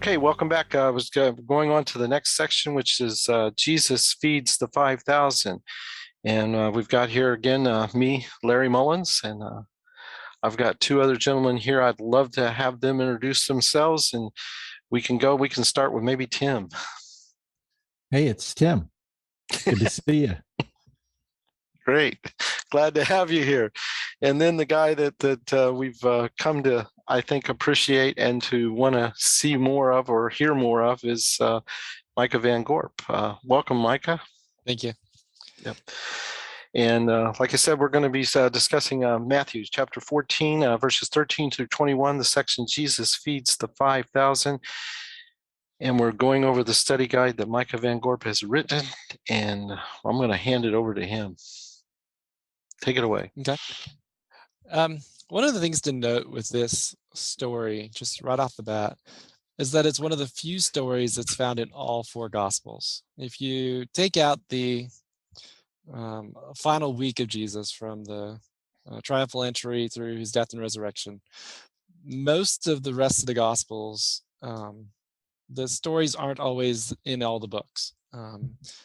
Okay, welcome back. I was going on to the next section, which is Jesus feeds the 5,000. And we've got here again me, Larry Mullins, and I've got two other gentlemen here. I'd love to have them introduce themselves, and we can start with maybe Tim. Hey, it's Tim. Good to see you. Great. Glad to have you here. And then the guy that we've come to, I think, appreciate and to want to see more of or hear more of is Micah Van Gorp. Welcome, Micah. Thank you. Yep. And like I said, we're going to be discussing Matthew chapter 14, verses 13 through 21, the section Jesus feeds the 5,000. And we're going over the study guide that Micah Van Gorp has written, and I'm going to hand it over to him. Take it away. Okay. One of the things to note with this story, just right off the bat, is that it's one of the few stories that's found in all four Gospels. If you take out the final week of Jesus from the triumphal entry through his death and resurrection, most of the rest of the Gospels, the stories aren't always in all the books.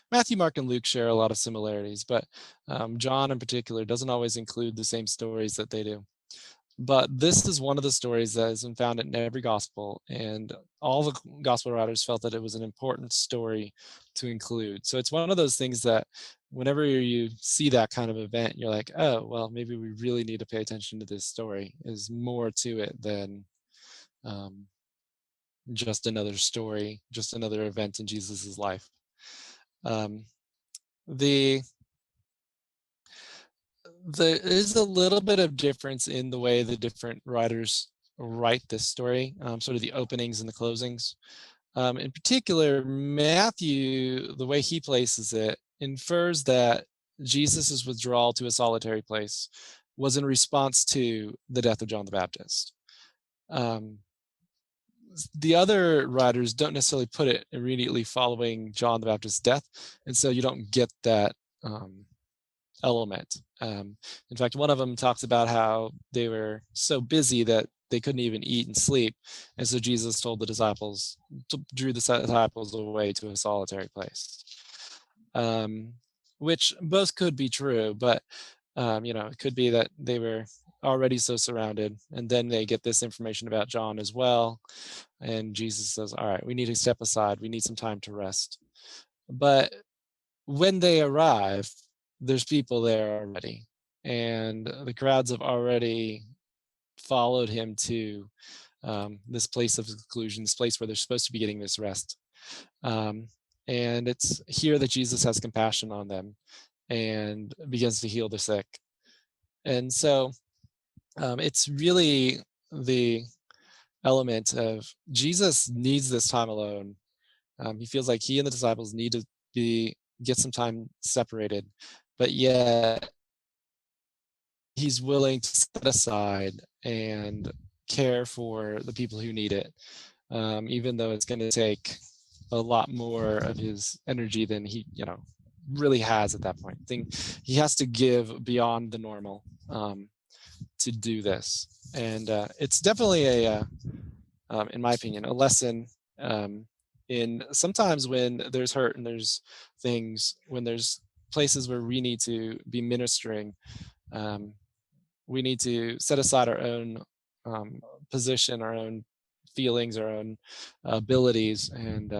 Matthew, Mark, and Luke share a lot of similarities, but John in particular doesn't always include the same stories that they do. But this is one of the stories that has been found in every gospel, and all the gospel writers felt that it was an important story to include. So it's one of those things that whenever you see that kind of event, you're like, oh, well, maybe we really need to pay attention to this story. There's more to it than just another story, just another event in Jesus's life. There is a little bit of difference in the way the different writers write this story, sort of the openings and the closings. In particular, Matthew, the way he places it, infers that Jesus's withdrawal to a solitary place was in response to the death of John the Baptist. The other writers don't necessarily put it immediately following John the Baptist's death, and so you don't get that element. In fact, one of them talks about how they were so busy that they couldn't even eat and sleep, and so Jesus told the disciples, drew the disciples away to a solitary place, which both could be true, but it could be that they were already so surrounded, and then they get this information about John as well, and Jesus says, all right, we need to step aside, we need some time to rest. But when they arrive, there's people there already, and the crowds have already followed him to this place of seclusion, this place where they're supposed to be getting this rest. And it's here that Jesus has compassion on them and begins to heal the sick. And so it's really the element of Jesus needs this time alone. He feels like he and the disciples need to get some time separated, but yet he's willing to set aside and care for the people who need it, even though it's going to take a lot more of his energy than he really has at that point. He has to give beyond the normal to do this, and it's definitely in my opinion, a lesson in sometimes when there's hurt and there's things, when there's places where we need to be ministering, we need to set aside our own position, our own feelings, our own abilities, and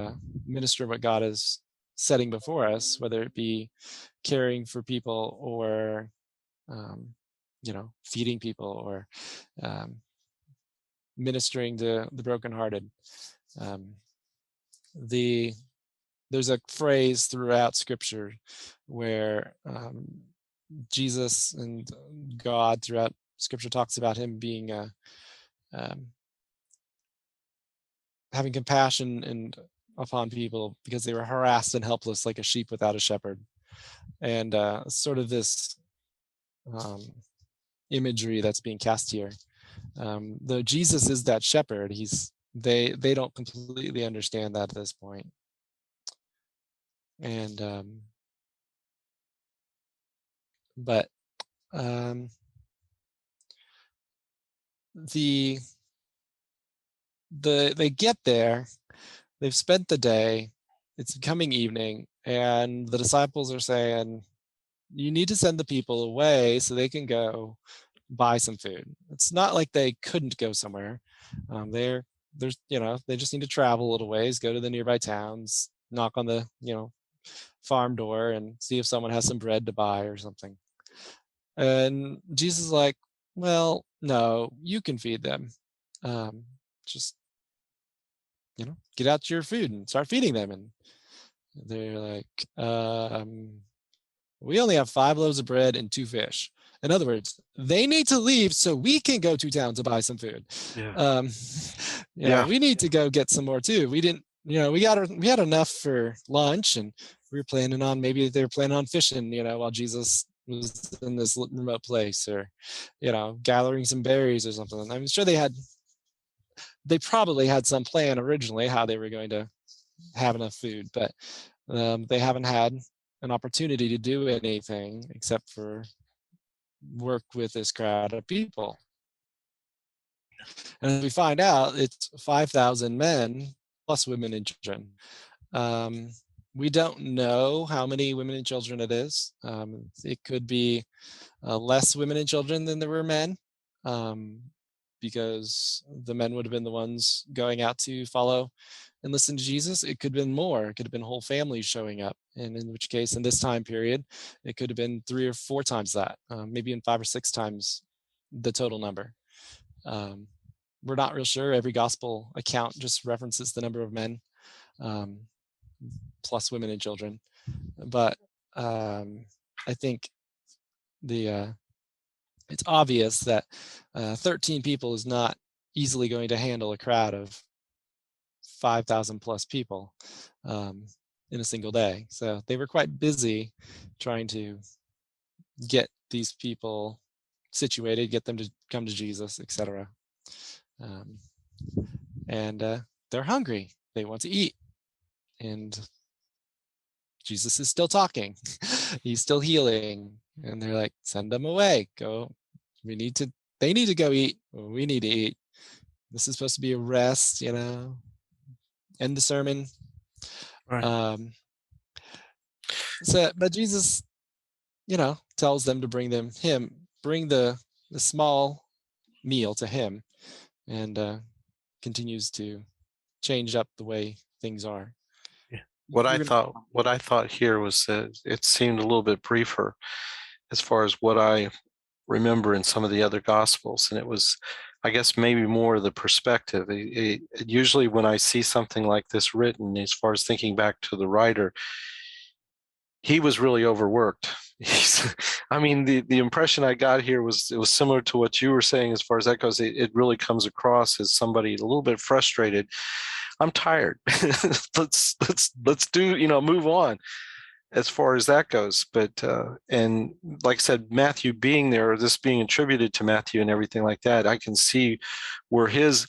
minister what God is setting before us, whether it be caring for people or feeding people or ministering to the brokenhearted. There's a phrase throughout Scripture where Jesus and God throughout Scripture talks about him being having compassion upon people because they were harassed and helpless like a sheep without a shepherd, and sort of this imagery that's being cast here. Though Jesus is that shepherd, they don't completely understand that at this point. And but the they get there, they've spent the day, it's becoming evening, and the disciples are saying, you need to send the people away so they can go buy some food. It's not like they couldn't go somewhere. There's, they just need to travel a little ways, go to the nearby towns, knock on the, farm door and see if someone has some bread to buy or something. And Jesus is like, well, no, you can feed them. Just, get out your food and start feeding them. And they're like, we only have 5 loaves of bread and 2 fish. In other words, they need to leave so we can go to town to buy some food. Yeah. We need to go get some more too. We didn't, we had enough for lunch, and we were planning on, maybe they were planning on fishing, while Jesus was in this remote place, or, gathering some berries or something. I'm sure they probably had some plan originally how they were going to have enough food, but they haven't had an opportunity to do anything except for work with this crowd of people. And as we find out, it's 5,000 men plus women and children. We don't know how many women and children it is. It could be less women and children than there were men, because the men would have been the ones going out to follow and listen to Jesus. It could have been more. It could have been whole families showing up. And in which case, in this time period, it could have been 3 or 4 times that, maybe even 5 or 6 times the total number. We're not real sure. Every gospel account just references the number of men, plus women and children. But I think it's obvious that 13 people is not easily going to handle a crowd of 5,000 plus people in a single day. So they were quite busy trying to get these people situated, get them to come to Jesus, etc. And they're hungry. They want to eat. And Jesus is still talking. He's still healing. And they're like, send them away. Go. They need to go eat. We need to eat. This is supposed to be a rest, end the sermon. Right. But Jesus, tells them to bring the small meal to him, and continues to change up the way things are. What I thought here was that it seemed a little bit briefer as far as what I remember in some of the other gospels, and it was, I guess, maybe more the perspective. Usually when I see something like this written, as far as thinking back to the writer, he was really overworked. The impression I got here was it was similar to what you were saying as far as that goes. It really comes across as somebody a little bit frustrated. I'm tired. let's do, move on as far as that goes. But and like I said, Matthew being there, or this being attributed to Matthew and everything like that, I can see where his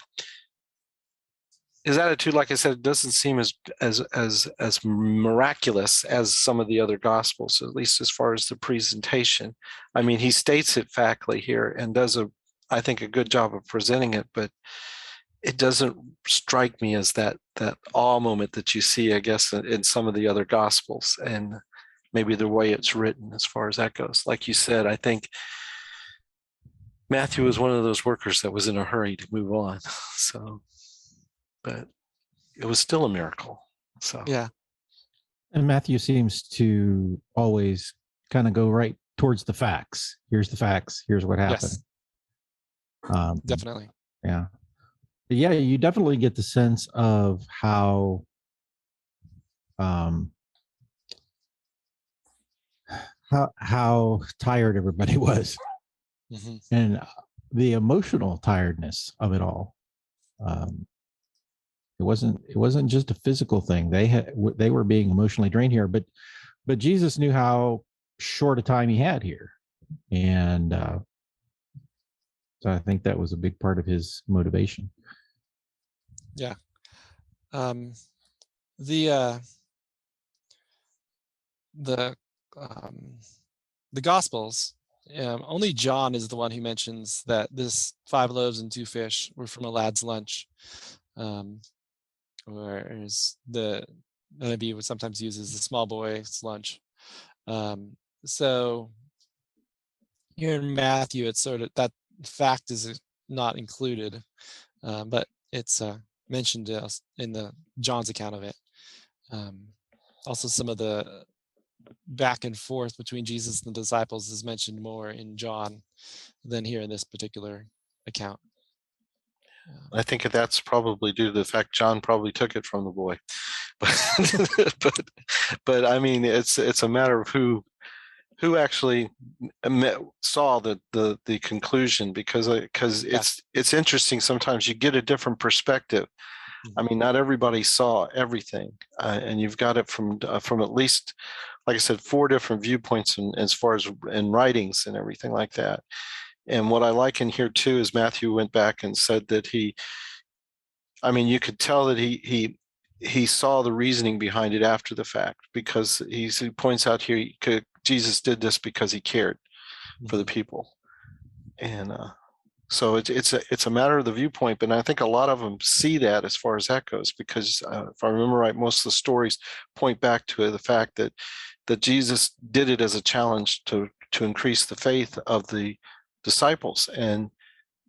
attitude, like I said, doesn't seem as miraculous as some of the other gospels, at least as far as the presentation. He states it factly here and does I think a good job of presenting it, but it doesn't strike me as that awe moment that you see, I guess, in some of the other gospels, and maybe the way it's written as far as that goes. Like you said, I think Matthew was one of those workers that was in a hurry to move on. So, but it was still a miracle. So Yeah. And Matthew seems to always kind of go right towards the facts. Here's the facts. Here's what happened. Yes. Definitely. Yeah. But yeah, you definitely get the sense of how tired everybody was, Mm-hmm. and the emotional tiredness of it all. It wasn't just a physical thing. They were being emotionally drained here, but Jesus knew how short a time he had here, and so I think that was a big part of his motivation. Yeah. The Gospels, only John is the one who mentions that this 5 loaves and 2 fish were from a lad's lunch. whereas the NIV would sometimes use as the small boy's lunch. So here in Matthew, it's sort of that fact is not included, but it's mentioned in the John's account of it. Also, some of the back and forth between Jesus and the disciples is mentioned more in John than here in this particular account. I think that's probably due to the fact John probably took it from the boy. but I mean, it's a matter of who actually saw the conclusion, because it's interesting. Sometimes you get a different perspective. I mean, not everybody saw everything, and you've got it from at least, like I said, 4 different viewpoints as far as in writings and everything like that. And what I like in here too is Matthew went back and said that you could tell that he saw the reasoning behind it after the fact, because he points out here Jesus did this because he cared for the people. And so it's a matter of the viewpoint, but I think a lot of them see that as far as that goes, because if I remember right, most of the stories point back to the fact that Jesus did it as a challenge to increase the faith of the disciples. And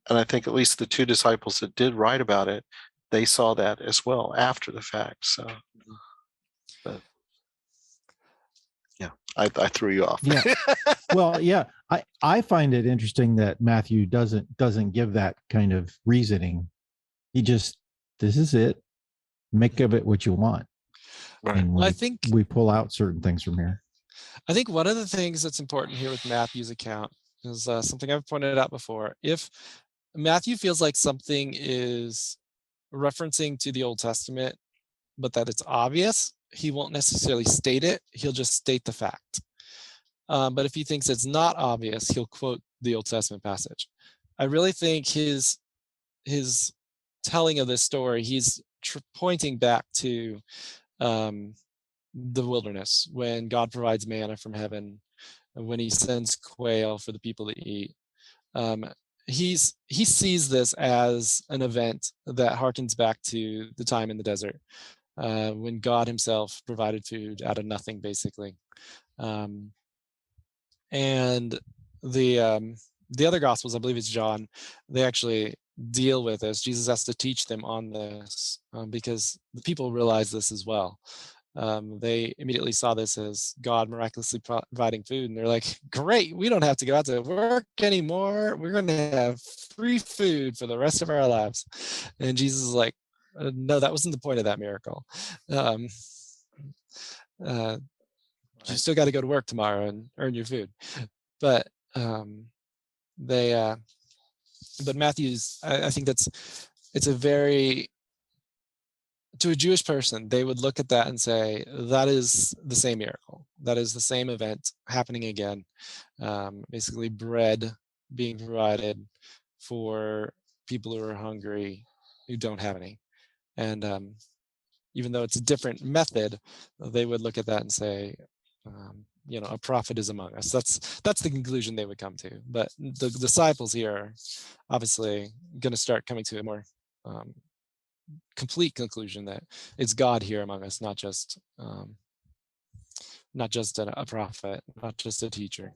I think at least the 2 disciples that did write about it, they saw that as well after the fact. So, but yeah, I threw you off. Yeah. Well, yeah, I find it interesting that Matthew doesn't give that kind of reasoning. He just, this is it. Make of it what you want. Right. And I think we pull out certain things from here. I think one of the things that's important here with Matthew's account is something I've pointed out before. If Matthew feels like something is referencing to the Old Testament, but that it's obvious, he won't necessarily state it. He'll just state the fact. But if he thinks it's not obvious, he'll quote the Old Testament passage. I really think his telling of this story, he's pointing back to the wilderness, when God provides manna from heaven, and when he sends quail for the people to eat. He sees this as an event that harkens back to the time in the desert, when God himself provided food out of nothing, basically. And the other gospels, I believe it's John, they actually deal with this. Jesus has to teach them on this, because the people realize this as well. They immediately saw this as God miraculously providing food, and they're like, great, we don't have to go out to work anymore. We're going to have free food for the rest of our lives. And Jesus is like, no, that wasn't the point of that miracle. You still got to go to work tomorrow and earn your food. But but Matthew's, I think it's a very, to a Jewish person, they would look at that and say, that is the same miracle. That is the same event happening again. Basically, bread being provided for people who are hungry, who don't have any. And even though it's a different method, they would look at that and say, a prophet is among us. That's the conclusion they would come to. But the disciples here are obviously going to start coming to a more complete conclusion that it's God here among us, not just a prophet, not just a teacher.